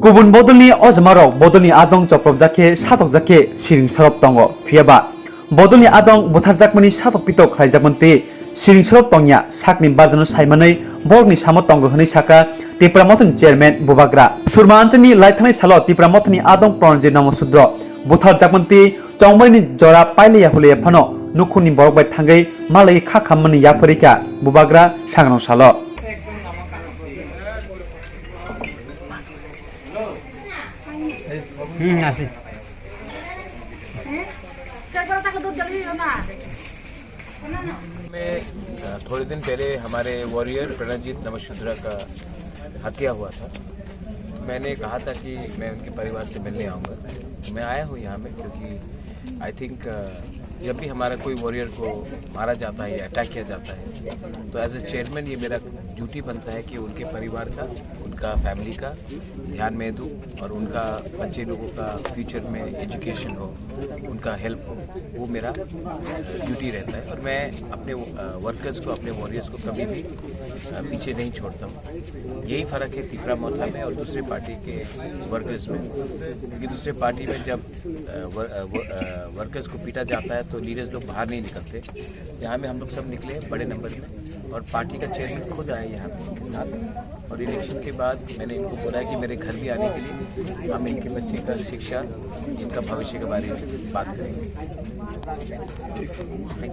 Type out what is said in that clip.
गुबुन बदलनि अजमाराव बदलनि आदं चप्रबजाखे साथकजाखे सिरिं सरब दङ फियाबा बदलनि आदं बुथारजाकमनि साथक पितक खायजाकमनते सिरिं सरब दंया साकनि बादनो सायमानै बरगनि सामो दंग हनै साका तिप्रामथनि चेयरमैन बुबाग्रा सुरमान्तनि लाइथानै सालो तिप्रामथनि आदं प्रनजे नमसुद्र बुथारजाकमनते चौमैनि जरा पाइलेया हुलेया फनो नुखुनि बरगबाय थांगै मालै खाखामनि याफरिका बुबाग्रा सांग्रां सालो así. में थोड़े दिन पहले हमारे वॉरियर प्रणजीत नमशूद्रा का हत्या हुआ था। मैंने कहा था कि मैं उनके परिवार से मिलने आऊँगा। मैं आया हूँ यहाँ में क्योंकि आई थिंक जब भी हमारा कोई वॉरियर को मारा जाता है या अटैक किया जाता है तो एज ए चेयरमैन ये मेरा ड्यूटी बनता है कि उनके परिवार का, उनका फैमिली का ध्यान में दूँ और उनका बच्चे लोगों का फ्यूचर में एजुकेशन हो, उनका हेल्प हो, वो मेरा ड्यूटी रहता है। और मैं अपने वर्कर्स को, अपने वॉरियर्स को कभी भी पीछे नहीं छोड़ता हूँ। यही फ़र्क है तिप्रामोथा में और दूसरे पार्टी के वर्कर्स में, क्योंकि दूसरे पार्टी में जब वर्कर्स को पीटा जाता है तो लीडर्स लोग बाहर नहीं निकलते। यहाँ में हम लोग सब निकले बड़े नंबर में और पार्टी का चेयरमैन खुद आए यहाँ के साथ। और इलेक्शन के बाद मैंने इनको बोला कि मेरे घर भी आने के लिए हम इनके बच्चे का शिक्षा, इनका भविष्य के बारे में बात करेंगे। Thank you.